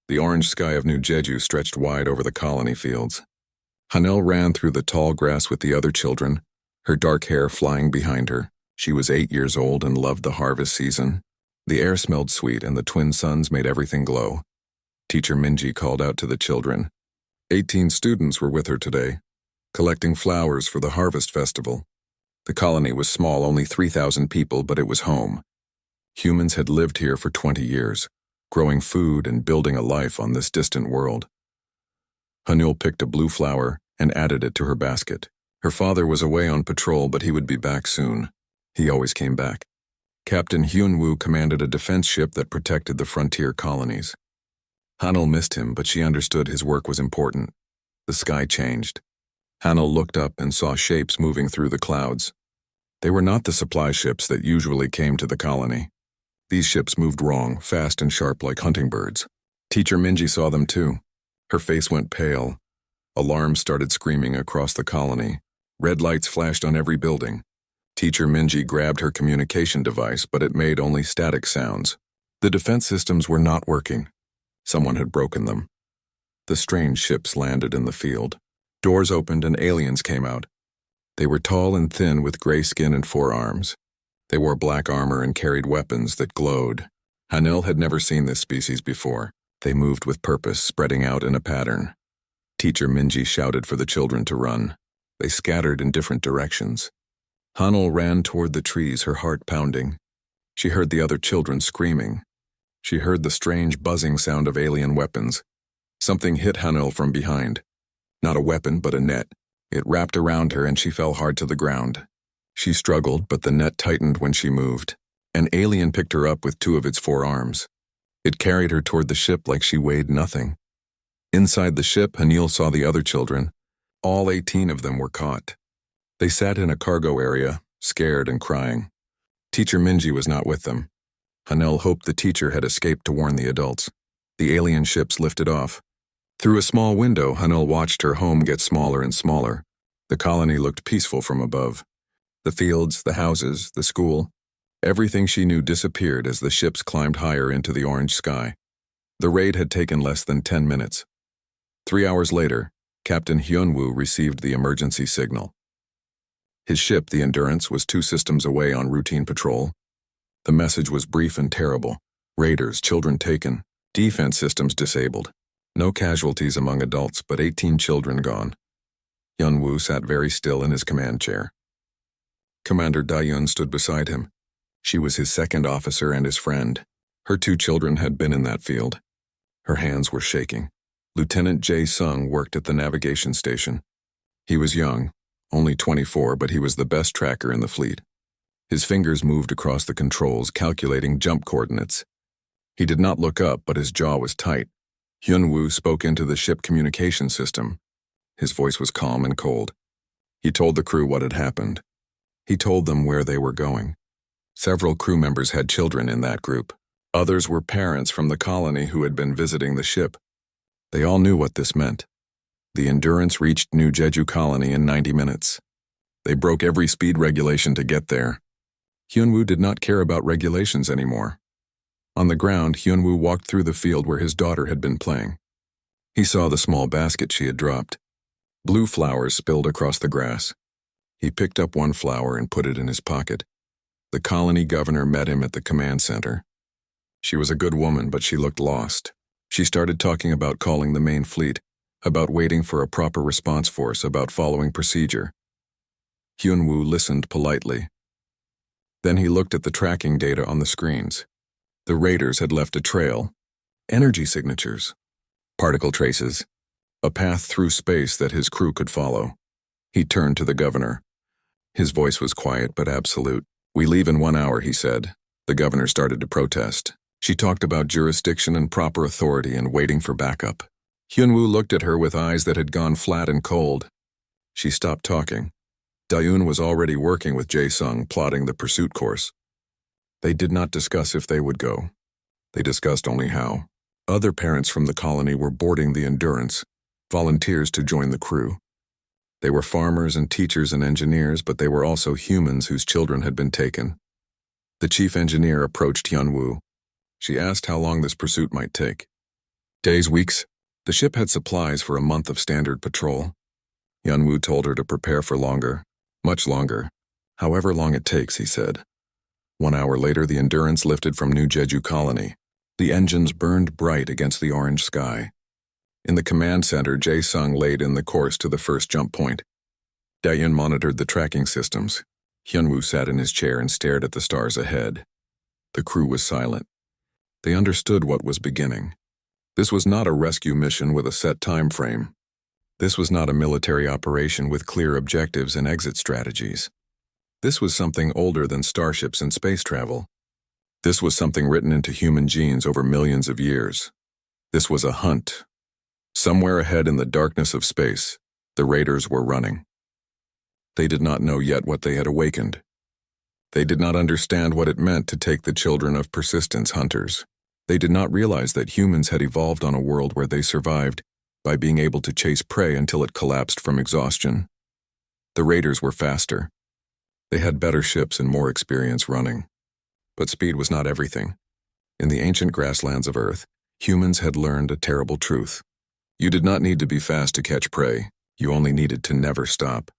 The orange sky of New Jeju stretched wide over the colony fields. Hanel ran through the tall grass with the other children, her dark hair flying behind her. She was 8 years old and loved the harvest season. The air smelled sweet and the twin suns made everything glow. Teacher Minji called out to the children. 18 students were with her today, collecting flowers for the harvest festival. The colony was small, only 3,000 people, but it was home. Humans had lived here for 20 years, growing food and building a life on this distant world. Hanul picked a blue flower and added it to her basket. Her father was away on patrol, but he would be back soon. He always came back. Captain Hyunwoo commanded a defense ship that protected the frontier colonies. Hanul missed him, but she understood his work was important. The sky changed. Hanul looked up and saw shapes moving through the clouds. They were not the supply ships that usually came to the colony. These ships moved wrong, fast and sharp like hunting birds. Teacher Minji saw them too. Her face went pale. Alarms started screaming across the colony. Red lights flashed on every building. Teacher Minji grabbed her communication device, but it made only static sounds. The defense systems were not working. Someone had broken them. The strange ships landed in the field. Doors opened and aliens came out. They were tall and thin with gray skin and 4 arms. They wore black armor and carried weapons that glowed. Hanil had never seen this species before. They moved with purpose, spreading out in a pattern. Teacher Minji shouted for the children to run. They scattered in different directions. Hanil ran toward the trees, her heart pounding. She heard the other children screaming. She heard the strange buzzing sound of alien weapons. Something hit Hanil from behind. Not a weapon, but a net. It wrapped around her and she fell hard to the ground. She struggled, but the net tightened when she moved. An alien picked her up with 2 of its 4 arms. It carried her toward the ship like she weighed nothing. Inside the ship, Hanil saw the other children. All 18 of them were caught. They sat in a cargo area, scared and crying. Teacher Minji was not with them. Hanil hoped the teacher had escaped to warn the adults. The alien ships lifted off. Through a small window, Hanil watched her home get smaller and smaller. The colony looked peaceful from above. The fields, the houses, the school, everything she knew disappeared as the ships climbed higher into the orange sky. The raid had taken less than 10 minutes. 3 hours later, Captain Hyunwoo received the emergency signal. His ship, the Endurance, was 2 systems away on routine patrol. The message was brief and terrible. Raiders, children taken, defense systems disabled. No casualties among adults, but 18 children gone. Hyunwoo sat very still in his command chair. Commander Dayun stood beside him. She was his second officer and his friend. Her 2 children had been in that field. Her hands were shaking. Lieutenant Jae-sung worked at the navigation station. He was young, only 24, but he was the best tracker in the fleet. His fingers moved across the controls, calculating jump coordinates. He did not look up, but his jaw was tight. Hyunwoo spoke into the ship communication system. His voice was calm and cold. He told the crew what had happened. He told them where they were going. Several crew members had children in that group. Others were parents from the colony who had been visiting the ship. They all knew what this meant. The Endurance reached New Jeju Colony in 90 minutes. They broke every speed regulation to get there. Hyunwoo did not care about regulations anymore. On the ground, Hyunwoo walked through the field where his daughter had been playing. He saw the small basket she had dropped. Blue flowers spilled across the grass. He picked up 1 flower and put it in his pocket. The colony governor met him at the command center. She was a good woman, but she looked lost. She started talking about calling the main fleet, about waiting for a proper response force, about following procedure. Hyunwoo listened politely. Then he looked at the tracking data on the screens. The raiders had left a trail, energy signatures, particle traces, a path through space that his crew could follow. He turned to the governor. His voice was quiet but absolute. "We leave in 1 hour," he said. The governor started to protest. She talked about jurisdiction and proper authority and waiting for backup. Hyunwoo looked at her with eyes that had gone flat and cold. She stopped talking. Dayun was already working with Jae-sung, plotting the pursuit course. They did not discuss if they would go. They discussed only how. Other parents from the colony were boarding the Endurance, volunteers to join the crew. They were farmers and teachers and engineers, but they were also humans whose children had been taken. The chief engineer approached Hyunwoo. She asked how long this pursuit might take. Days, weeks. The ship had supplies for a month of standard patrol. Yunwoo told her to prepare for longer, much longer. However long it takes, he said. 1 hour later, the Endurance lifted from New Jeju Colony. The engines burned bright against the orange sky. In the command center, Jae-sung laid in the course to the first jump point. Dae-yun monitored the tracking systems. Hyunwoo sat in his chair and stared at the stars ahead. The crew was silent. They understood what was beginning. This was not a rescue mission with a set time frame. This was not a military operation with clear objectives and exit strategies. This was something older than starships and space travel. This was something written into human genes over millions of years. This was a hunt. Somewhere ahead in the darkness of space, the raiders were running. They did not know yet what they had awakened. They did not understand what it meant to take the children of persistence hunters. They did not realize that humans had evolved on a world where they survived by being able to chase prey until it collapsed from exhaustion. The raiders were faster. They had better ships and more experience running. But speed was not everything. In the ancient grasslands of Earth, humans had learned a terrible truth. You did not need to be fast to catch prey. You only needed to never stop.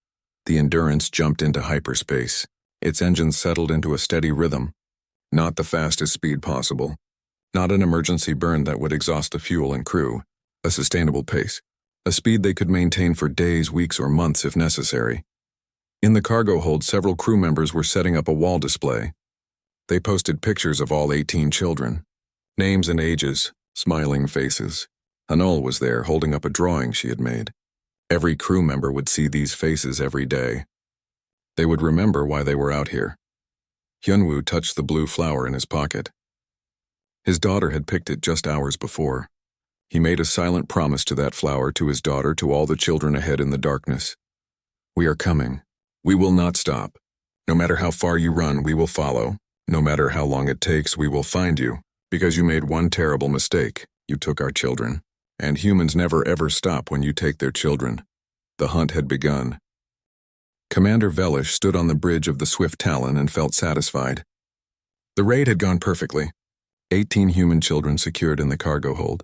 The Endurance jumped into hyperspace. Its engines settled into a steady rhythm. Not the fastest speed possible. Not an emergency burn that would exhaust the fuel and crew. A sustainable pace. A speed they could maintain for days, weeks, or months if necessary. In the cargo hold, several crew members were setting up a wall display. They posted pictures of all 18 children. Names and ages, smiling faces. Hanul was there holding up a drawing she had made. Every crew member would see these faces every day. They would remember why they were out here. Hyunwoo touched the blue flower in his pocket. His daughter had picked it just hours before. He made a silent promise to that flower, to his daughter, to all the children ahead in the darkness. We are coming. We will not stop. No matter how far you run, we will follow. No matter how long it takes, we will find you. Because you made one terrible mistake. You took our children. And humans never ever stop when you take their children. The hunt had begun. Commander Velish stood on the bridge of the Swift Talon and felt satisfied. The raid had gone perfectly. 18 human children secured in the cargo hold.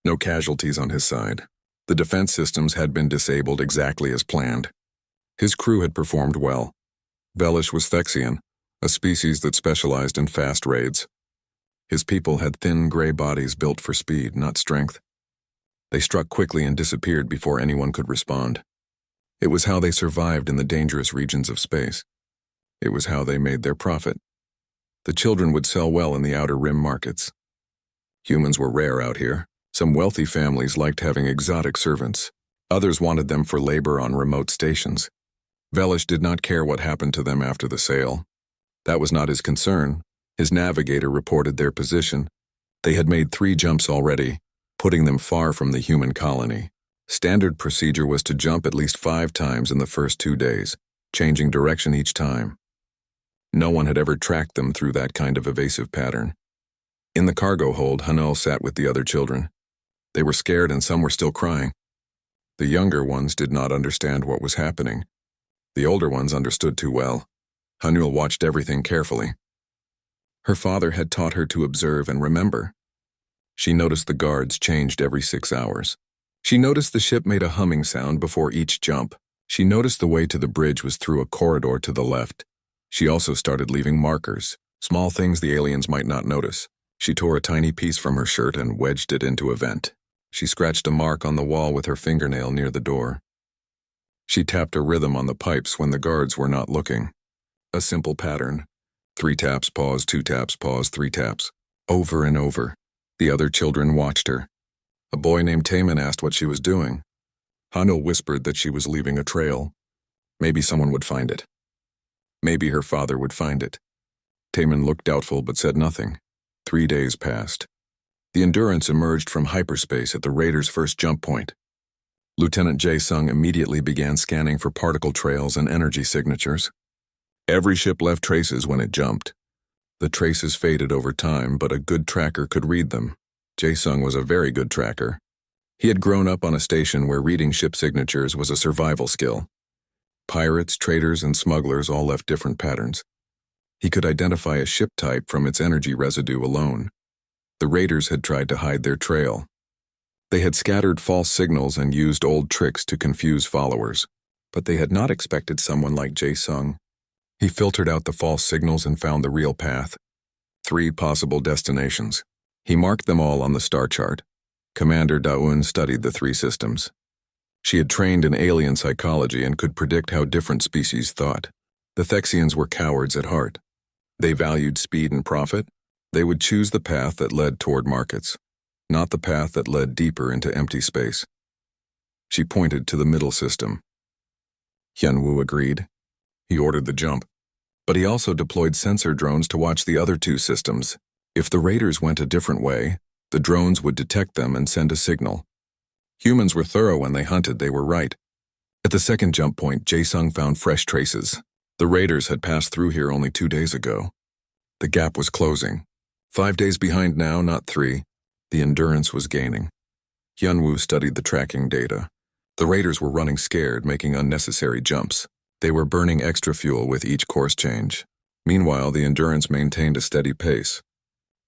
No casualties on his side. The defense systems had been disabled exactly as planned. His crew had performed well. Velish was Thexian, a species that specialized in fast raids. His people had thin gray bodies built for speed, not strength. They struck quickly and disappeared before anyone could respond. It was how they survived in the dangerous regions of space. It was how they made their profit. The children would sell well in the outer rim markets. Humans were rare out here. Some wealthy families liked having exotic servants. Others wanted them for labor on remote stations. Velish did not care what happened to them after the sale. That was not his concern. His navigator reported their position. They had made 3 jumps already, putting them far from the human colony. Standard procedure was to jump at least 5 times in the first 2 days, changing direction each time. No one had ever tracked them through that kind of evasive pattern. In the cargo hold, Hanul sat with the other children. They were scared and some were still crying. The younger ones did not understand what was happening. The older ones understood too well. Hanul watched everything carefully. Her father had taught her to observe and remember. She noticed the guards changed every 6 hours. She noticed the ship made a humming sound before each jump. She noticed the way to the bridge was through a corridor to the left. She also started leaving markers, small things the aliens might not notice. She tore a tiny piece from her shirt and wedged it into a vent. She scratched a mark on the wall with her fingernail near the door. She tapped a rhythm on the pipes when the guards were not looking. A simple pattern. 3 taps, pause, 2 taps, pause, 3 taps. Over and over. The other children watched her. A boy named Taemin asked what she was doing. Hanul whispered that she was leaving a trail. Maybe someone would find it. Maybe her father would find it. Taemin looked doubtful but said nothing. 3 days passed. The Endurance emerged from hyperspace at the raiders' first jump point. Lieutenant Jae-sung immediately began scanning for particle trails and energy signatures. Every ship left traces when it jumped. The traces faded over time, but a good tracker could read them. Jae-sung was a very good tracker. He had grown up on a station where reading ship signatures was a survival skill. Pirates, traders, and smugglers all left different patterns. He could identify a ship type from its energy residue alone. The raiders had tried to hide their trail. They had scattered false signals and used old tricks to confuse followers. But they had not expected someone like Jae-sung. He filtered out the false signals and found the real path. 3 possible destinations. He marked them all on the star chart. Commander Da-eun studied the 3 systems. She had trained in alien psychology and could predict how different species thought. The Thexians were cowards at heart. They valued speed and profit. They would choose the path that led toward markets, not the path that led deeper into empty space. She pointed to the middle system. Hyun-woo agreed. He ordered the jump. But he also deployed sensor drones to watch the other 2 systems. If the raiders went a different way, the drones would detect them and send a signal. Humans were thorough when they hunted, they were right. At the second jump point, Jae-sung found fresh traces. The raiders had passed through here only 2 days ago. The gap was closing. 5 days behind now, not 3. The endurance was gaining. Hyun-woo studied the tracking data. The raiders were running scared, making unnecessary jumps. They were burning extra fuel with each course change. Meanwhile, the endurance maintained a steady pace.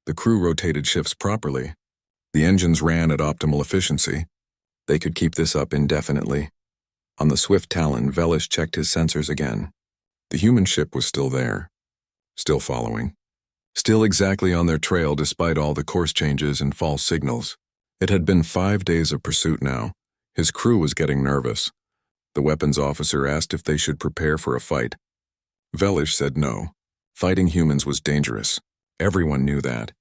The crew rotated shifts properly. The engines ran at optimal efficiency. They could keep this up indefinitely. On the swift Talon, Velish checked his sensors again. The human ship was still there. Still following. Still exactly on their trail despite all the course changes and false signals. It had been 5 days of pursuit now. His crew was getting nervous. The weapons officer asked if they should prepare for a fight. Velish said no. Fighting humans was dangerous. Everyone knew that.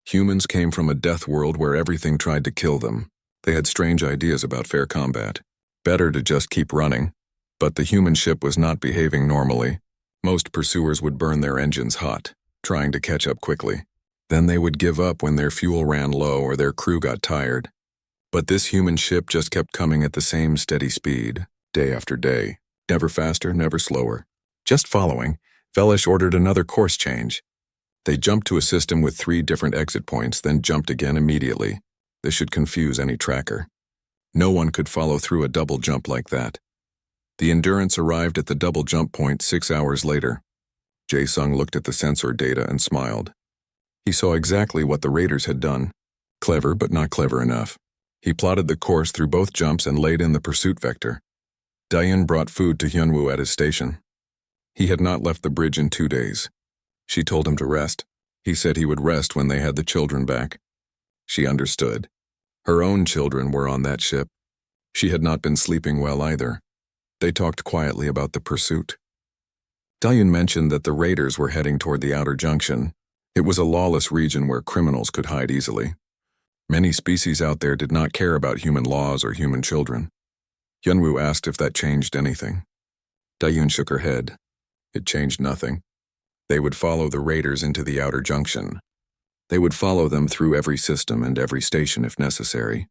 Humans came from a death world where everything tried to kill them. They had strange ideas about fair combat. Better to just keep running. But the human ship was not behaving normally. Most pursuers would burn their engines hot, trying to catch up quickly. Then they would give up when their fuel ran low or their crew got tired. But this human ship just kept coming at the same steady speed, day after day. Never faster, never slower. Just following, Velish ordered another course change. They jumped to a system with 3 different exit points, then jumped again immediately. This should confuse any tracker. No one could follow through a double jump like that. The Endurance arrived at the double jump point 6 hours later. Jae-sung looked at the sensor data and smiled. He saw exactly what the raiders had done. Clever, but not clever enough. He plotted the course through both jumps and laid in the pursuit vector. Da-eun brought food to Hyun-woo at his station. He had not left the bridge in 2 days. She told him to rest. He said he would rest when they had the children back. She understood. Her own children were on that ship. She had not been sleeping well either. They talked quietly about the pursuit. Da-eun mentioned that the raiders were heading toward the outer junction. It was a lawless region where criminals could hide easily. Many species out there did not care about human laws or human children. Hyun-woo asked if that changed anything. Da-eun shook her head. It changed nothing. They would follow the raiders into the outer junction. They would follow them through every system and every station if necessary.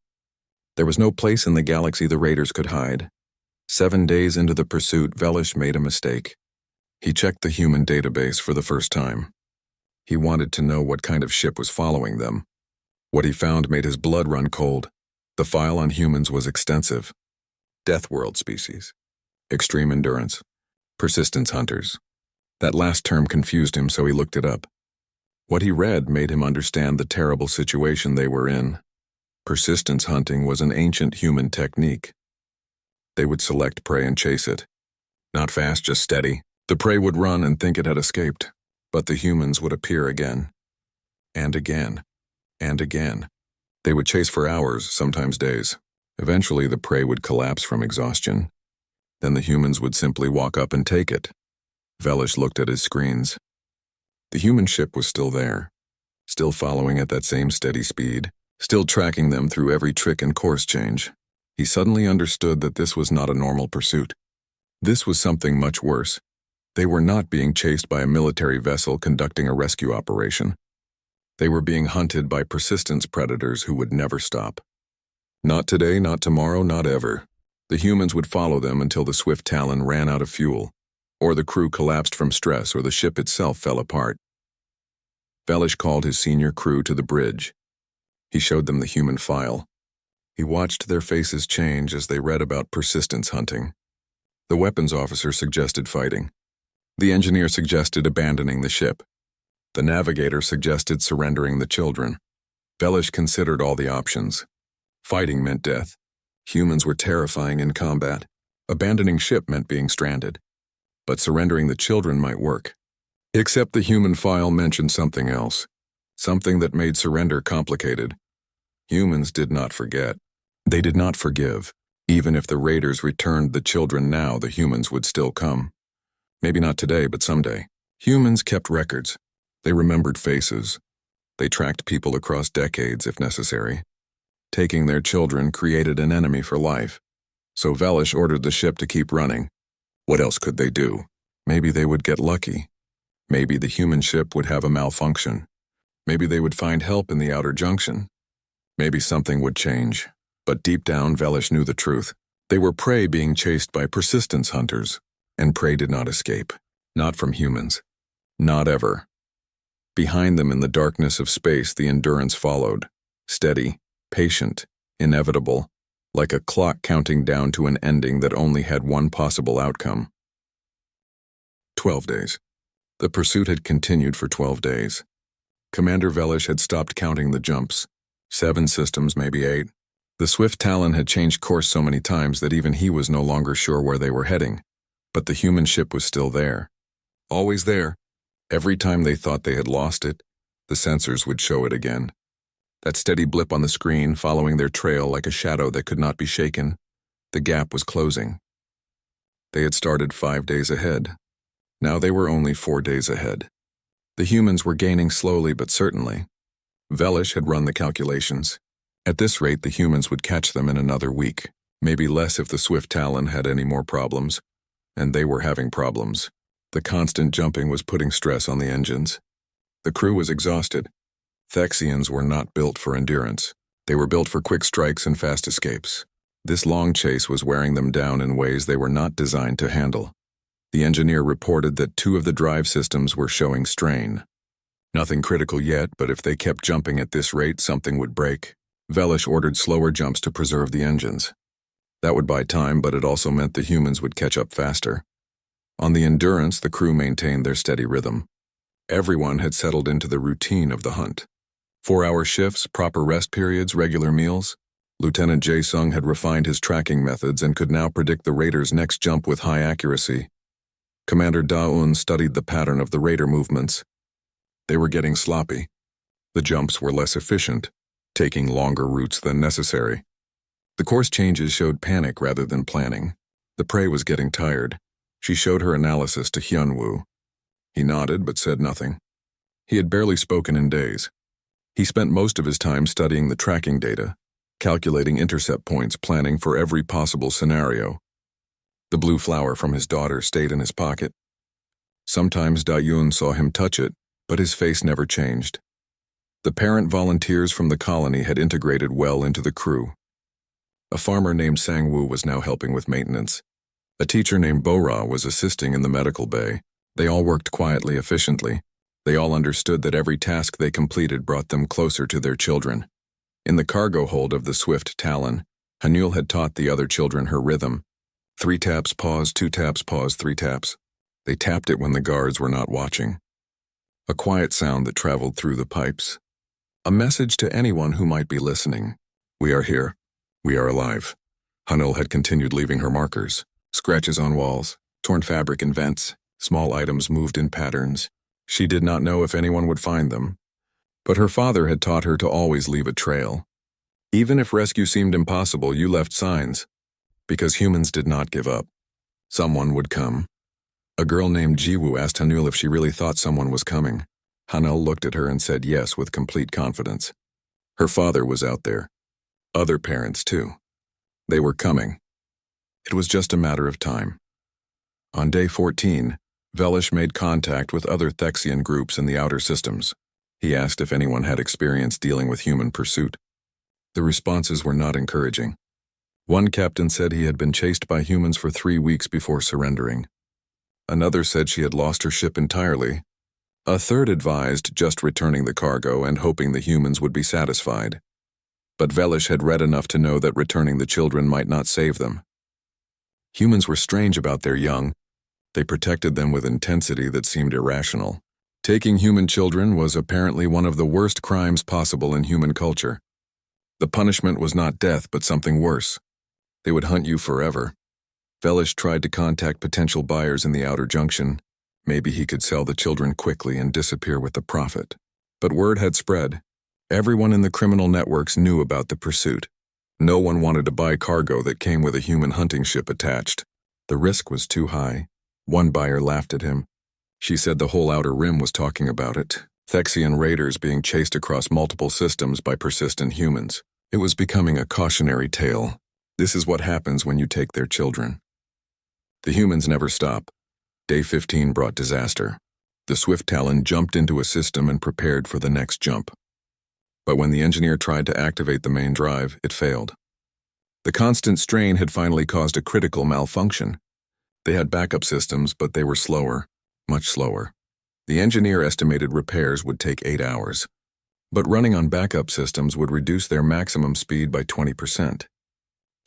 There was no place in the galaxy the raiders could hide. 7 days into the pursuit, Velish made a mistake. He checked the human database for the first time. He wanted to know what kind of ship was following them. What he found made his blood run cold. The file on humans was extensive. Death world species. Extreme endurance. Persistence hunters. That last term confused him, so he looked it up. What he read made him understand the terrible situation they were in. Persistence hunting was an ancient human technique. They would select prey and chase it. Not fast, just steady. The prey would run and think it had escaped, but the humans would appear again. And again. And again. They would chase for hours, sometimes days. Eventually, the prey would collapse from exhaustion. Then the humans would simply walk up and take it. Velish looked at his screens. The human ship was still there, still following at that same steady speed, still tracking them through every trick and course change. He suddenly understood that this was not a normal pursuit. This was something much worse. They were not being chased by a military vessel conducting a rescue operation. They were being hunted by persistence predators who would never stop. Not today, not tomorrow, not ever. The humans would follow them until the swift Talon ran out of fuel, or the crew collapsed from stress, or the ship itself fell apart. Velish called his senior crew to the bridge. He showed them the human file. He watched their faces change as they read about persistence hunting. The weapons officer suggested fighting. The engineer suggested abandoning the ship. The navigator suggested surrendering the children. Velish considered all the options. Fighting meant death. Humans were terrifying in combat. Abandoning ship meant being stranded. But surrendering the children might work. Except the human file mentioned something else. Something that made surrender complicated. Humans did not forget. They did not forgive. Even if the raiders returned the children now, the humans would still come. Maybe not today, but someday. Humans kept records. They remembered faces. They tracked people across decades if necessary. Taking their children created an enemy for life. So Velish ordered the ship to keep running. What else could they do? Maybe they would get lucky. Maybe the human ship would have a malfunction. Maybe they would find help in the outer junction. Maybe something would change. But deep down, Velish knew the truth. They were prey being chased by persistence hunters. And prey did not escape. Not from humans. Not ever. Behind them in the darkness of space, the Endurance followed. Steady, patient, inevitable, like a clock counting down to an ending that only had one possible outcome. 12 days. The pursuit had continued for 12 days. Commander Velish had stopped counting the jumps. 7 systems, maybe 8. The swift Talon had changed course so many times that even he was no longer sure where they were heading. But the human ship was still there. Always there. Every time they thought they had lost it, the sensors would show it again. That steady blip on the screen following their trail like a shadow that could not be shaken. The gap was closing. They had started 5 days ahead. Now they were only 4 days ahead. The humans were gaining slowly but certainly. Velish had run the calculations. At this rate, the humans would catch them in another week, maybe less if the swift Talon had any more problems. And they were having problems. The constant jumping was putting stress on the engines. The crew was exhausted. Thexians were not built for endurance. They were built for quick strikes and fast escapes. This long chase was wearing them down in ways they were not designed to handle. The engineer reported that 2 of the drive systems were showing strain. Nothing critical yet, but if they kept jumping at this rate, something would break. Velish ordered slower jumps to preserve the engines. That would buy time, but it also meant the humans would catch up faster. On the Endurance, the crew maintained their steady rhythm. Everyone had settled into the routine of the hunt. 4-hour shifts, proper rest periods, regular meals. Lieutenant Jae-sung had refined his tracking methods and could now predict the raiders' next jump with high accuracy. Commander Da-un studied the pattern of the raider movements. They were getting sloppy. The jumps were less efficient, taking longer routes than necessary. The course changes showed panic rather than planning. The prey was getting tired. She showed her analysis to Hyun-woo. He nodded but said nothing. He had barely spoken in days. He spent most of his time studying the tracking data, calculating intercept points, planning for every possible scenario. The blue flower from his daughter stayed in his pocket. Sometimes Da-yoon saw him touch it, but his face never changed. The parent volunteers from the colony had integrated well into the crew. A farmer named Sang-woo was now helping with maintenance. A teacher named Bo-ra was assisting in the medical bay. They all worked quietly, efficiently. They all understood that every task they completed brought them closer to their children. In the cargo hold of the swift Talon, Hanul had taught the other children her rhythm. 3 taps, pause, 2 taps, pause, 3 taps. They tapped it when the guards were not watching. A quiet sound that traveled through the pipes. A message to anyone who might be listening. We are here. We are alive. Hanul had continued leaving her markers. Scratches on walls, torn fabric in vents, small items moved in patterns. She did not know if anyone would find them. But her father had taught her to always leave a trail. Even if rescue seemed impossible, you left signs. Because humans did not give up. Someone would come. A girl named Jiwoo asked Hanul if she really thought someone was coming. Hanul looked at her and said yes with complete confidence. Her father was out there. Other parents, too. They were coming. It was just a matter of time. On day 14, Velish made contact with other Thexian groups in the outer systems. He asked if anyone had experience dealing with human pursuit. The responses were not encouraging. One captain said he had been chased by humans for 3 weeks before surrendering. Another said she had lost her ship entirely. A third advised just returning the cargo and hoping the humans would be satisfied. But Velish had read enough to know that returning the children might not save them. Humans were strange about their young. They protected them with intensity that seemed irrational. Taking human children was apparently one of the worst crimes possible in human culture. The punishment was not death, but something worse. They would hunt you forever. Velish tried to contact potential buyers in the outer junction. Maybe he could sell the children quickly and disappear with the profit. But word had spread. Everyone in the criminal networks knew about the pursuit. No one wanted to buy cargo that came with a human hunting ship attached. The risk was too high. One buyer laughed at him. She said the whole Outer Rim was talking about it. Thexian raiders being chased across multiple systems by persistent humans. It was becoming a cautionary tale. This is what happens when you take their children. The humans never stop. Day 15 brought disaster. The Swift Talon jumped into a system and prepared for the next jump. But when the engineer tried to activate the main drive, it failed. The constant strain had finally caused a critical malfunction. They had backup systems, but they were slower, much slower. The engineer estimated repairs would take 8 hours. But running on backup systems would reduce their maximum speed by 20%.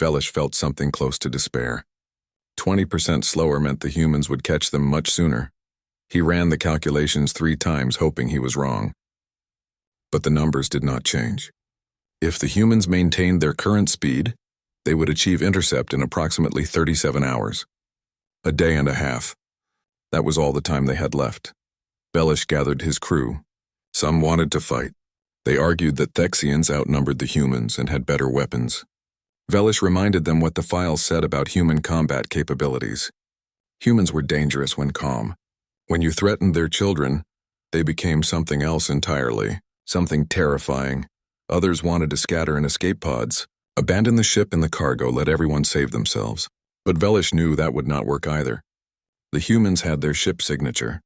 Velish felt something close to despair. 20% slower meant the humans would catch them much sooner. He ran the calculations 3 times, hoping he was wrong. But the numbers did not change. If the humans maintained their current speed, they would achieve intercept in approximately 37 hours. A day and a half. That was all the time they had left. Velish gathered his crew. Some wanted to fight. They argued that Thexians outnumbered the humans and had better weapons. Velish reminded them what the files said about human combat capabilities. Humans were dangerous when calm. When you threatened their children, they became something else entirely, something terrifying. Others wanted to scatter in escape pods, abandon the ship and the cargo, let everyone save themselves. But Velish knew that would not work either. The humans had their ship signature.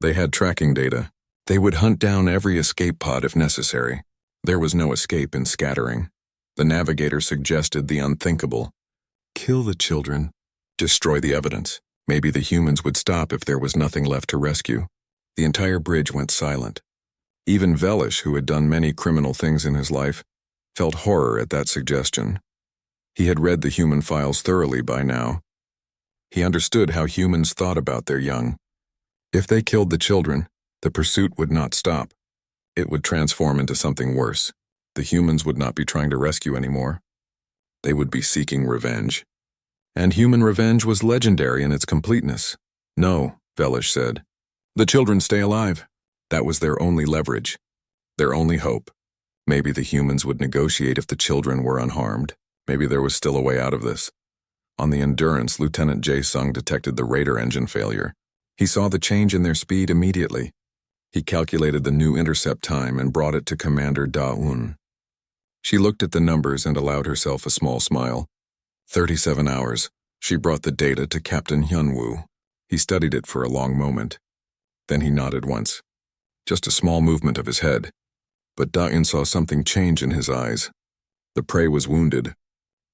They had tracking data. They would hunt down every escape pod if necessary. There was no escape in scattering. The navigator suggested the unthinkable. Kill the children. Destroy the evidence. Maybe the humans would stop if there was nothing left to rescue. The entire bridge went silent. Even Velish, who had done many criminal things in his life, felt horror at that suggestion. He had read the human files thoroughly by now. He understood how humans thought about their young. If they killed the children, the pursuit would not stop. It would transform into something worse. The humans would not be trying to rescue anymore. They would be seeking revenge. And human revenge was legendary in its completeness. No, Velish said. The children stay alive. That was their only leverage. Their only hope. Maybe the humans would negotiate if the children were unharmed. Maybe there was still a way out of this. On the Endurance, Lieutenant Jae-sung detected the radar engine failure. He saw the change in their speed immediately. He calculated the new intercept time and brought it to Commander Da-un. She looked at the numbers and allowed herself a small smile. 37 hours. She brought the data to Captain Hyunwoo. He studied it for a long moment. Then he nodded once. Just a small movement of his head. But Da-un saw something change in his eyes. The prey was wounded.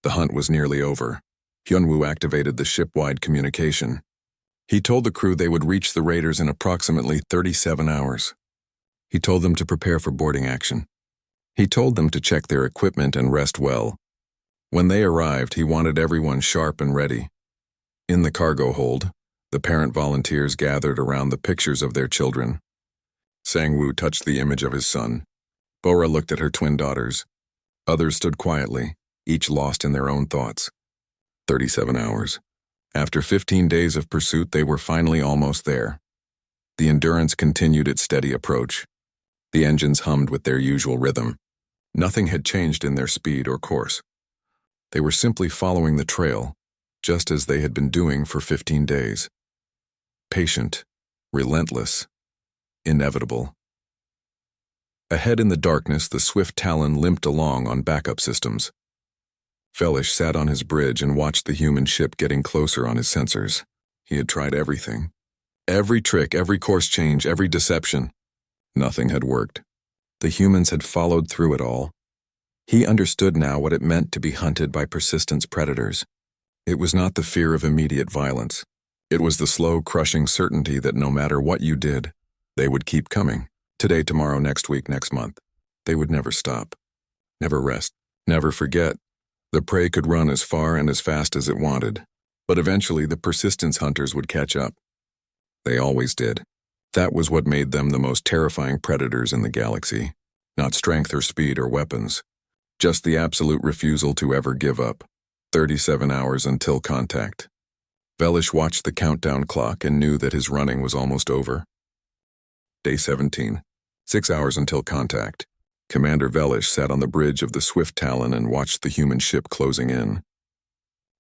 The hunt was nearly over. Hyunwoo activated the ship-wide communication. He told the crew they would reach the raiders in approximately 37 hours. He told them to prepare for boarding action. He told them to check their equipment and rest well. When they arrived, he wanted everyone sharp and ready. In the cargo hold, the parent volunteers gathered around the pictures of their children. Sang-woo touched the image of his son. Bora looked at her twin daughters. Others stood quietly, each lost in their own thoughts. 37 hours. After 15 days of pursuit, they were finally almost there. The Endurance continued its steady approach. The engines hummed with their usual rhythm. Nothing had changed in their speed or course. They were simply following the trail, just as they had been doing for 15 days. Patient, relentless, inevitable. Ahead in the darkness, the Swift Talon limped along on backup systems. Velish sat on his bridge and watched the human ship getting closer on his sensors. He had tried everything. Every trick, every course change, every deception. Nothing had worked. The humans had followed through it all. He understood now what it meant to be hunted by persistence predators. It was not the fear of immediate violence. It was the slow, crushing certainty that no matter what you did, they would keep coming. Today, tomorrow, next week, next month. They would never stop. Never rest. Never forget. The prey could run as far and as fast as it wanted. But eventually, the persistence hunters would catch up. They always did. That was what made them the most terrifying predators in the galaxy. Not strength or speed or weapons. Just the absolute refusal to ever give up. 37 hours until contact. Velish watched the countdown clock and knew that his running was almost over. Day 17. 6 hours until contact. Commander Velish sat on the bridge of the Swift Talon and watched the human ship closing in.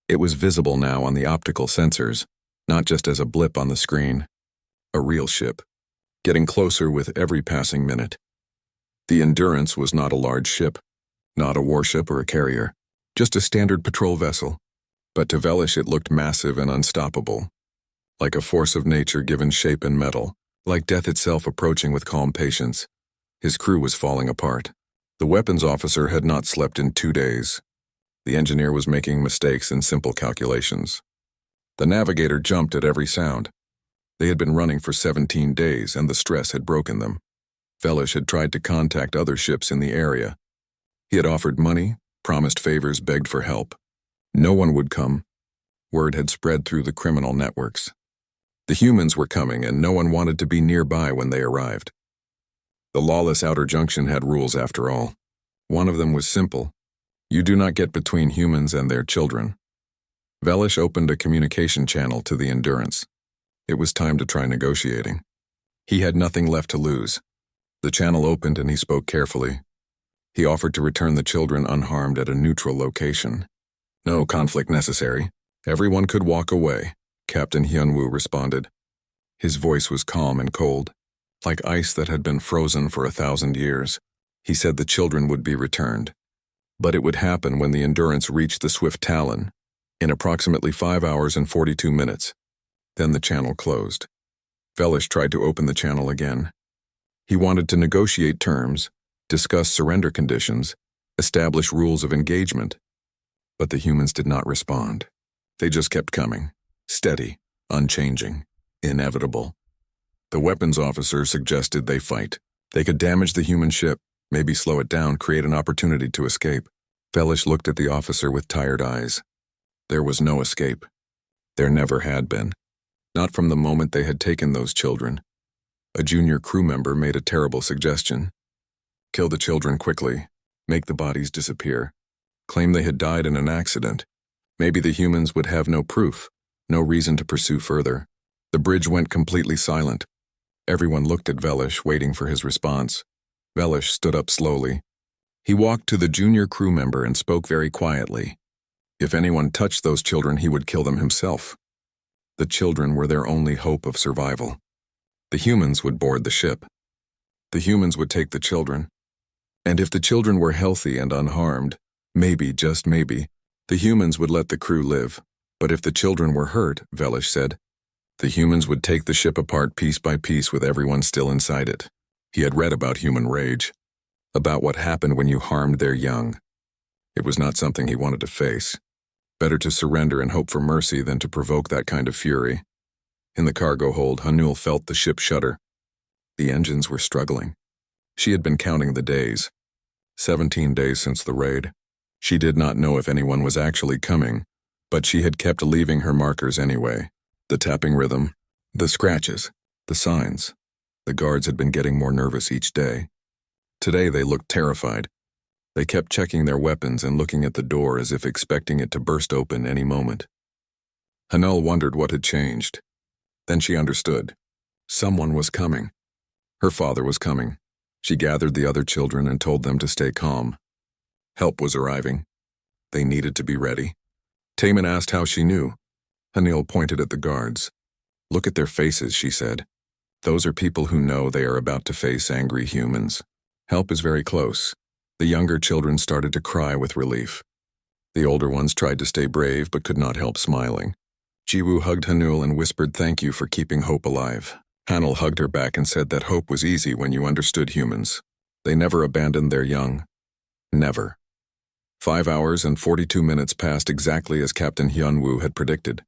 It was visible now on the optical sensors, not just as a blip on the screen. A real ship, getting closer with every passing minute. The Endurance was not a large ship, not a warship or a carrier, just a standard patrol vessel. But to Velish it looked massive and unstoppable, like a force of nature given shape and metal, like death itself approaching with calm patience. His crew was falling apart. The weapons officer had not slept in 2 days. The engineer was making mistakes in simple calculations. The navigator jumped at every sound. They had been running for 17 days and the stress had broken them. Velish had tried to contact other ships in the area. He had offered money, promised favors, begged for help. No one would come. Word had spread through the criminal networks. The humans were coming and no one wanted to be nearby when they arrived. The lawless Outer Junction had rules after all. One of them was simple. You do not get between humans and their children. Velish opened a communication channel to the Endurance. It was time to try negotiating. He had nothing left to lose. The channel opened and he spoke carefully. He offered to return the children unharmed at a neutral location. No conflict necessary. Everyone could walk away, Captain Hyunwoo responded. His voice was calm and cold, like ice that had been frozen for 1,000 years. He said the children would be returned. But it would happen when the Endurance reached the Swift Talon, in approximately 5 hours and 42 minutes. Then the channel closed. Velish tried to open the channel again. He wanted to negotiate terms, discuss surrender conditions, establish rules of engagement. But the humans did not respond. They just kept coming, steady, unchanging, inevitable. The weapons officer suggested they fight. They could damage the human ship, maybe slow it down, create an opportunity to escape. Velish looked at the officer with tired eyes. There was no escape. There never had been. Not from the moment they had taken those children. A junior crew member made a terrible suggestion. Kill the children quickly, make the bodies disappear, claim they had died in an accident. Maybe the humans would have no proof, no reason to pursue further. The bridge went completely silent. Everyone looked at Velish, waiting for his response. Velish stood up slowly. He walked to the junior crew member and spoke very quietly. If anyone touched those children, he would kill them himself. The children were their only hope of survival. The humans would board the ship. The humans would take the children. And if the children were healthy and unharmed, maybe, just maybe, the humans would let the crew live. But if the children were hurt, Velish said, the humans would take the ship apart piece by piece with everyone still inside it. He had read about human rage, about what happened when you harmed their young. It was not something he wanted to face. Better to surrender and hope for mercy than to provoke that kind of fury. In the cargo hold, Hanul felt the ship shudder. The engines were struggling. She had been counting the days. 17 days since the raid. She did not know if anyone was actually coming, but she had kept leaving her markers anyway. The tapping rhythm, the scratches, the signs. The guards had been getting more nervous each day. Today they looked terrified. They kept checking their weapons and looking at the door as if expecting it to burst open any moment. Hanul wondered what had changed. Then she understood. Someone was coming. Her father was coming. She gathered the other children and told them to stay calm. Help was arriving. They needed to be ready. Taemin asked how she knew. Hanul pointed at the guards. Look at their faces, she said. Those are people who know they are about to face angry humans. Help is very close. The younger children started to cry with relief. The older ones tried to stay brave but could not help smiling. Jiwoo hugged Hanul and whispered thank you for keeping hope alive. Hanul hugged her back and said that hope was easy when you understood humans. They never abandoned their young. Never. 5 hours and 42 minutes passed exactly as Captain Hyunwoo had predicted.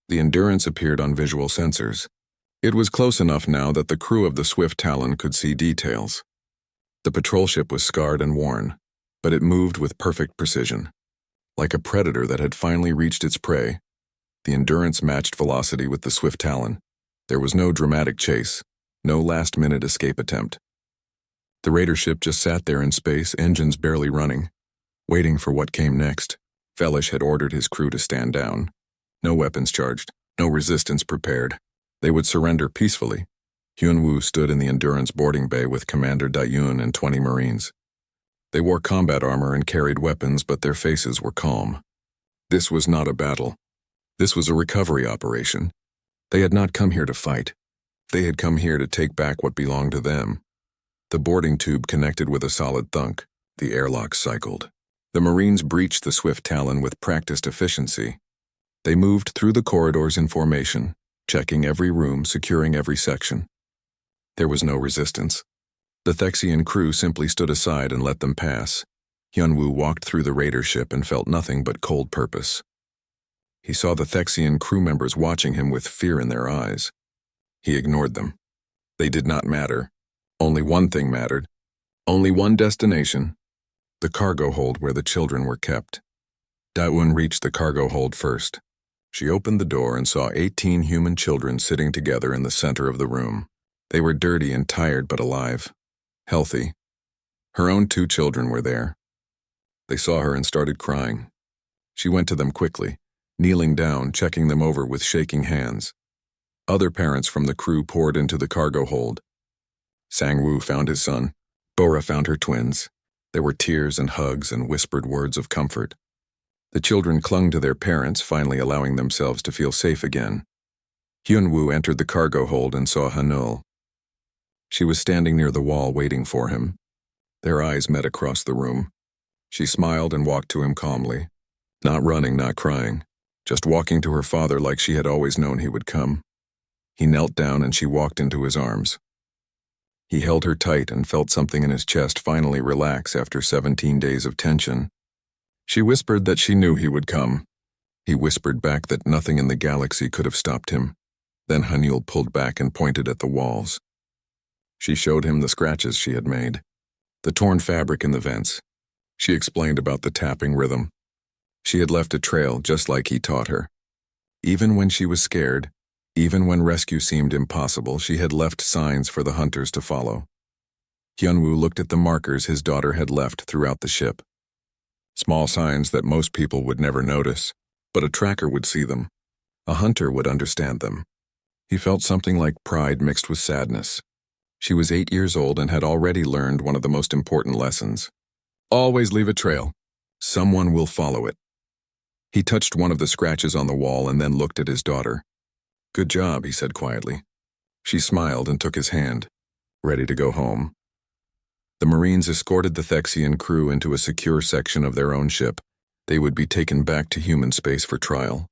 The Endurance appeared on visual sensors. It was close enough now that the crew of the Swift Talon could see details. The patrol ship was scarred and worn, but it moved with perfect precision. Like a predator that had finally reached its prey, the Endurance matched velocity with the Swift Talon. There was no dramatic chase, no last-minute escape attempt. The raider ship just sat there in space, engines barely running, waiting for what came next. Velish had ordered his crew to stand down. No weapons charged, no resistance prepared. They would surrender peacefully. Hyunwoo stood in the Endurance boarding bay with Commander Dayun and 20 Marines. They wore combat armor and carried weapons, but their faces were calm. This was not a battle. This was a recovery operation. They had not come here to fight. They had come here to take back what belonged to them. The boarding tube connected with a solid thunk. The airlock cycled. The Marines breached the swift Talon with practiced efficiency. They moved through the corridors in formation, checking every room, securing every section. There was no resistance. The Thexian crew simply stood aside and let them pass. Hyunwoo walked through the raider ship and felt nothing but cold purpose. He saw the Thexian crew members watching him with fear in their eyes. He ignored them. They did not matter. Only one thing mattered. Only one destination. The cargo hold where the children were kept. Daewon reached the cargo hold first. She opened the door and saw 18 human children sitting together in the center of the room. They were dirty and tired but alive. Healthy. Her own 2 children were there. They saw her and started crying. She went to them quickly, kneeling down, checking them over with shaking hands. Other parents from the crew poured into the cargo hold. Sang-woo found his son. Bora found her twins. There were tears and hugs and whispered words of comfort. The children clung to their parents, finally allowing themselves to feel safe again. Hyunwoo entered the cargo hold and saw Hanul. She was standing near the wall waiting for him. Their eyes met across the room. She smiled and walked to him calmly. Not running, not crying. Just walking to her father like she had always known he would come. He knelt down and she walked into his arms. He held her tight and felt something in his chest finally relax after 17 days of tension. She whispered that she knew he would come. He whispered back that nothing in the galaxy could have stopped him. Then Hanul pulled back and pointed at the walls. She showed him the scratches she had made, the torn fabric in the vents. She explained about the tapping rhythm. She had left a trail just like he taught her. Even when she was scared, even when rescue seemed impossible, she had left signs for the hunters to follow. Hyunwoo looked at the markers his daughter had left throughout the ship. Small signs that most people would never notice, but a tracker would see them. A hunter would understand them. He felt something like pride mixed with sadness. She was 8 years old and had already learned one of the most important lessons. Always leave a trail. Someone will follow it. He touched one of the scratches on the wall and then looked at his daughter. Good job, he said quietly. She smiled and took his hand, ready to go home. The Marines escorted the Thexian crew into a secure section of their own ship. They would be taken back to human space for trial.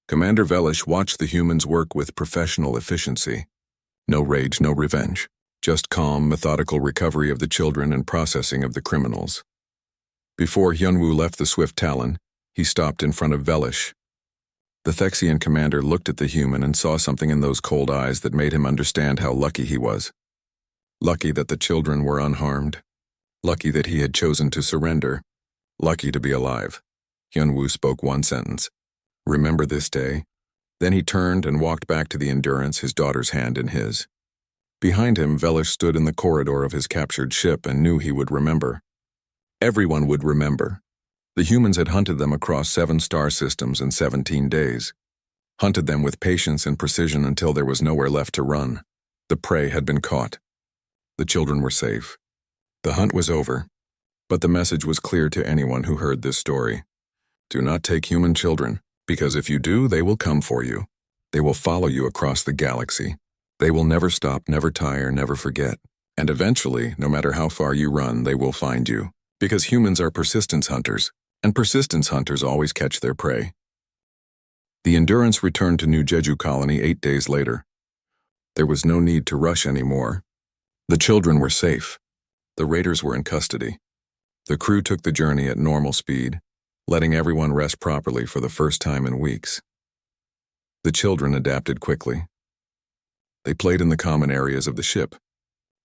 Commander Velish watched the humans work with professional efficiency. No rage, no revenge. Just calm, methodical recovery of the children and processing of the criminals. Before Hyunwoo left the swift Talon, he stopped in front of Velish. The Thexian commander looked at the human and saw something in those cold eyes that made him understand how lucky he was. Lucky that the children were unharmed. Lucky that he had chosen to surrender. Lucky to be alive. Hyunwoo spoke one sentence. Remember this day? Then he turned and walked back to the Endurance, his daughter's hand in his. Behind him, Velish stood in the corridor of his captured ship and knew he would remember. Everyone would remember. The humans had hunted them across 7 star systems in 17 days. Hunted them with patience and precision until there was nowhere left to run. The prey had been caught. The children were safe. The hunt was over. But the message was clear to anyone who heard this story. Do not take human children, because if you do, they will come for you. They will follow you across the galaxy. They will never stop, never tire, never forget. And eventually, no matter how far you run, they will find you. Because humans are persistence hunters. And persistence hunters always catch their prey. The Endurance returned to New Jeju Colony 8 days later. There was no need to rush anymore. The children were safe. The raiders were in custody. The crew took the journey at normal speed, letting everyone rest properly for the first time in weeks. The children adapted quickly. They played in the common areas of the ship.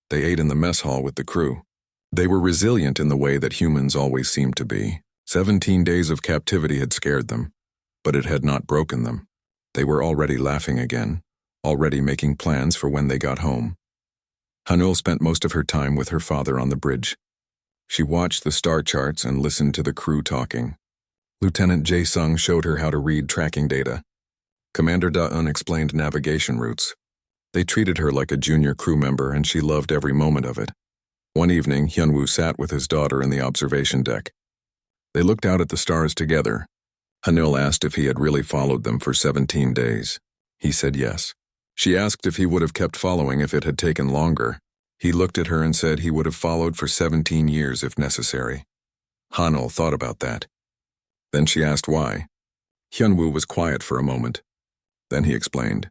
They ate in the mess hall with the crew. They were resilient in the way that humans always seem to be. 17 days of captivity had scared them, but it had not broken them. They were already laughing again, already making plans for when they got home. Hanul spent most of her time with her father on the bridge. She watched the star charts and listened to the crew talking. Lieutenant Jae-sung showed her how to read tracking data. Commander Da-eun explained navigation routes. They treated her like a junior crew member, and she loved every moment of it. One evening, Hyunwoo sat with his daughter in the observation deck. They looked out at the stars together. Hanul asked if he had really followed them for 17 days. He said yes. She asked if he would have kept following if it had taken longer. He looked at her and said he would have followed for 17 years if necessary. Hanul thought about that. Then she asked why. Hyunwoo was quiet for a moment. Then he explained.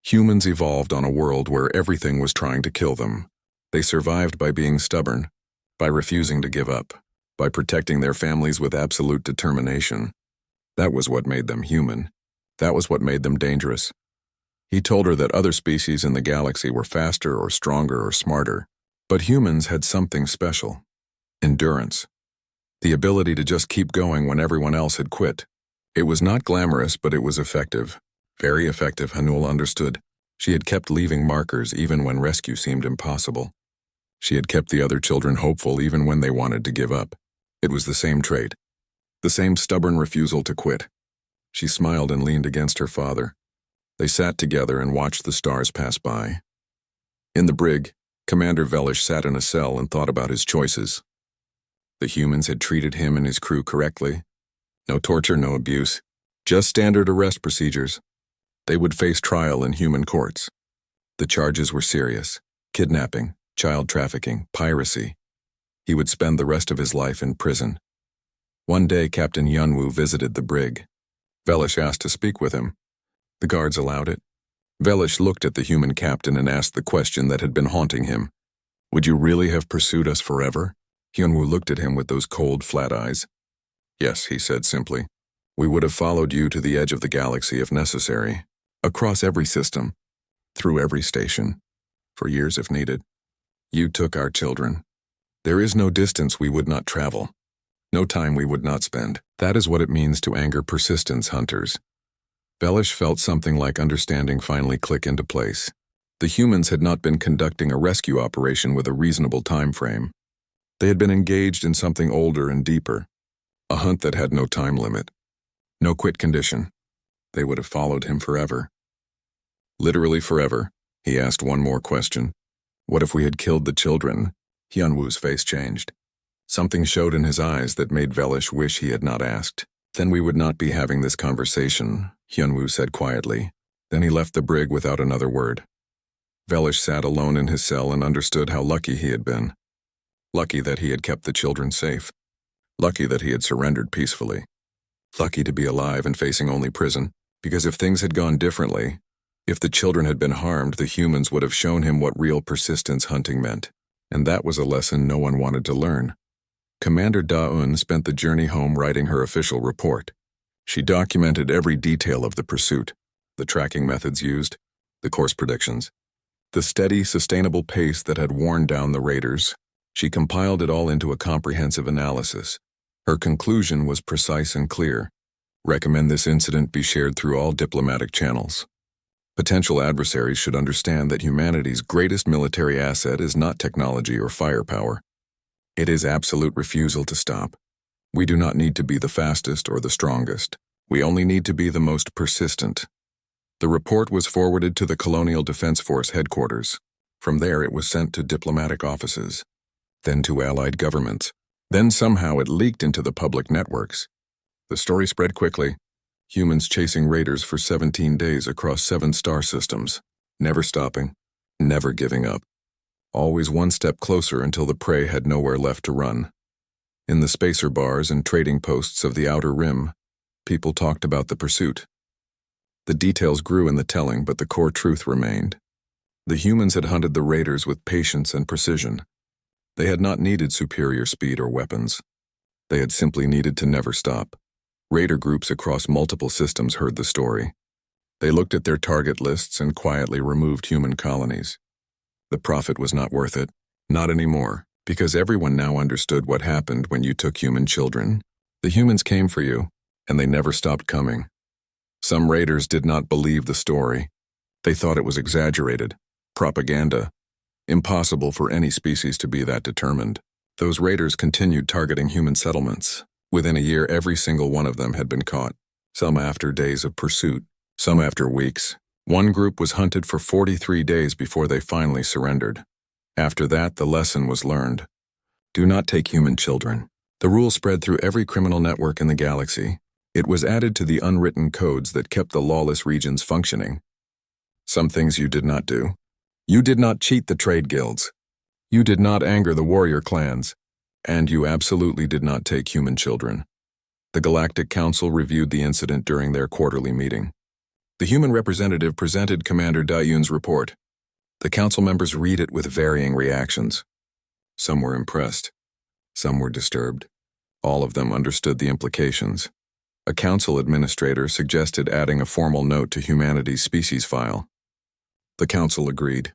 Humans evolved on a world where everything was trying to kill them. They survived by being stubborn, by refusing to give up, by protecting their families with absolute determination. That was what made them human. That was what made them dangerous. He told her that other species in the galaxy were faster or stronger or smarter, but humans had something special. Endurance. The ability to just keep going when everyone else had quit. It was not glamorous, but it was effective. Very effective, Hanul understood. She had kept leaving markers even when rescue seemed impossible. She had kept the other children hopeful even when they wanted to give up. It was the same trait. The same stubborn refusal to quit. She smiled and leaned against her father. They sat together and watched the stars pass by. In the brig, Commander Velish sat in a cell and thought about his choices. The humans had treated him and his crew correctly. No torture, no abuse. Just standard arrest procedures. They would face trial in human courts. The charges were serious. Kidnapping, child trafficking, piracy. He would spend the rest of his life in prison. One day, Captain Hyunwoo visited the brig. Velish asked to speak with him. The guards allowed it. Velish looked at the human captain and asked the question that had been haunting him. Would you really have pursued us forever? Hyunwoo looked at him with those cold, flat eyes. Yes, he said simply. We would have followed you to the edge of the galaxy if necessary. Across every system. Through every station. For years if needed. You took our children. There is no distance we would not travel. No time we would not spend. That is what it means to anger persistence hunters. Velish felt something like understanding finally click into place. The humans had not been conducting a rescue operation with a reasonable time frame. They had been engaged in something older and deeper. A hunt that had no time limit. No quit condition. They would have followed him forever. Literally forever. He asked one more question. What if we had killed the children? Hyunwoo's face changed. Something showed in his eyes that made Velish wish he had not asked. Then we would not be having this conversation, Hyunwoo said quietly. Then he left the brig without another word. Velish sat alone in his cell and understood how lucky he had been. Lucky that he had kept the children safe. Lucky that he had surrendered peacefully. Lucky to be alive and facing only prison, because if things had gone differently, if the children had been harmed, the humans would have shown him what real persistence hunting meant. And that was a lesson no one wanted to learn. Commander Da-eun spent the journey home writing her official report. She documented every detail of the pursuit, the tracking methods used, the course predictions, the steady, sustainable pace that had worn down the raiders. She compiled it all into a comprehensive analysis. Her conclusion was precise and clear. Recommend this incident be shared through all diplomatic channels. Potential adversaries should understand that humanity's greatest military asset is not technology or firepower. It is absolute refusal to stop. We do not need to be the fastest or the strongest. We only need to be the most persistent. The report was forwarded to the Colonial Defense Force headquarters. From there it was sent to diplomatic offices, then to allied governments. Then somehow it leaked into the public networks. The story spread quickly. Humans chasing raiders for 17 days across 7 star systems, never stopping, never giving up. Always one step closer until the prey had nowhere left to run. In the spacer bars and trading posts of the Outer Rim, people talked about the pursuit. The details grew in the telling, but the core truth remained. The humans had hunted the raiders with patience and precision. They had not needed superior speed or weapons. They had simply needed to never stop. Raider groups across multiple systems heard the story. They looked at their target lists and quietly removed human colonies. The profit was not worth it. Not anymore, because everyone now understood what happened when you took human children. The humans came for you, and they never stopped coming. Some raiders did not believe the story. They thought it was exaggerated, propaganda. Impossible for any species to be that determined. Those raiders continued targeting human settlements. Within a year, every single one of them had been caught. Some after days of pursuit, some after weeks. One group was hunted for 43 days before they finally surrendered. After that, the lesson was learned. Do not take human children. The rule spread through every criminal network in the galaxy. It was added to the unwritten codes that kept the lawless regions functioning. Some things you did not do. You did not cheat the trade guilds. You did not anger the warrior clans. And you absolutely did not take human children. The Galactic Council reviewed the incident during their quarterly meeting. The human representative presented Commander Dayun's report. The council members read it with varying reactions. Some were impressed. Some were disturbed. All of them understood the implications. A council administrator suggested adding a formal note to humanity's species file. The council agreed.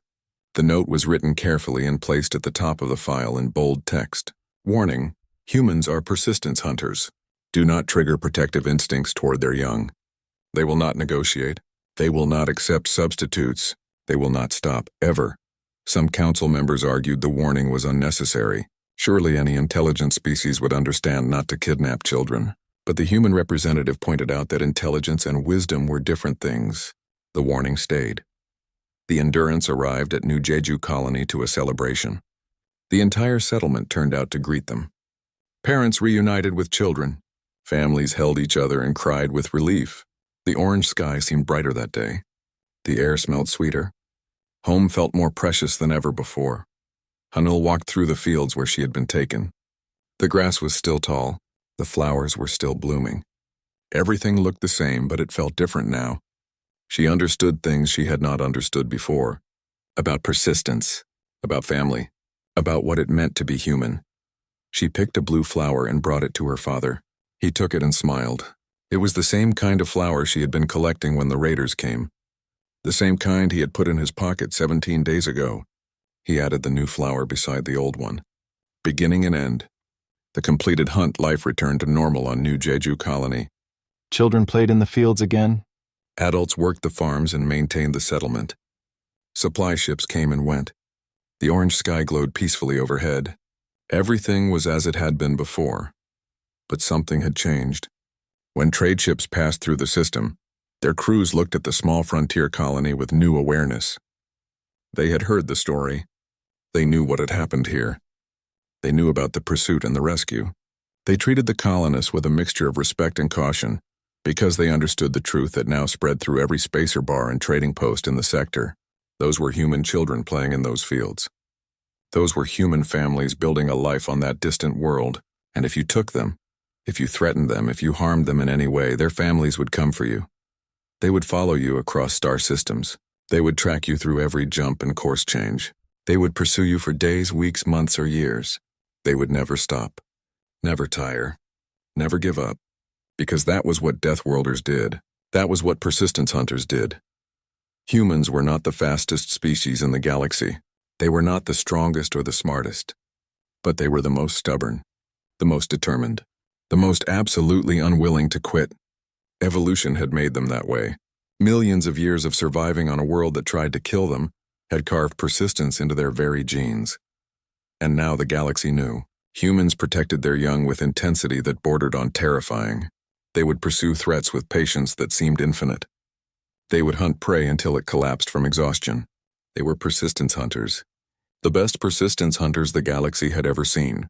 The note was written carefully and placed at the top of the file in bold text. Warning: humans are persistence hunters. Do not trigger protective instincts toward their young. They will not negotiate. They will not accept substitutes. They will not stop, ever. Some council members argued the warning was unnecessary. Surely any intelligent species would understand not to kidnap children. But the human representative pointed out that intelligence and wisdom were different things. The warning stayed. The Endurance arrived at New Jeju Colony to a celebration. The entire settlement turned out to greet them. Parents reunited with children. Families held each other and cried with relief. The orange sky seemed brighter that day. The air smelled sweeter. Home felt more precious than ever before. Hanul walked through the fields where she had been taken. The grass was still tall. The flowers were still blooming. Everything looked the same, but it felt different now. She understood things she had not understood before. About persistence. About family. About what it meant to be human. She picked a blue flower and brought it to her father. He took it and smiled. It was the same kind of flower she had been collecting when the raiders came. The same kind he had put in his pocket 17 days ago. He added the new flower beside the old one. Beginning and end. The completed hunt, life returned to normal on New Jeju Colony. Children played in the fields again. Adults worked the farms and maintained the settlement. Supply ships came and went. The orange sky glowed peacefully overhead. Everything was as it had been before. But something had changed. When trade ships passed through the system, their crews looked at the small frontier colony with new awareness. They had heard the story. They knew what had happened here. They knew about the pursuit and the rescue. They treated the colonists with a mixture of respect and caution, because they understood the truth that now spread through every spacer bar and trading post in the sector. Those were human children playing in those fields. Those were human families building a life on that distant world, and if you took them, if you threatened them, if you harmed them in any way, their families would come for you. They would follow you across star systems. They would track you through every jump and course change. They would pursue you for days, weeks, months, or years. They would never stop, never tire, never give up, because that was what Deathworlders did. That was what persistence hunters did. Humans were not the fastest species in the galaxy. They were not the strongest or the smartest. But they were the most stubborn, the most determined, the most absolutely unwilling to quit. Evolution had made them that way. Millions of years of surviving on a world that tried to kill them had carved persistence into their very genes. And now the galaxy knew. Humans protected their young with intensity that bordered on terrifying. They would pursue threats with patience that seemed infinite. They would hunt prey until it collapsed from exhaustion. They were persistence hunters. The best persistence hunters the galaxy had ever seen.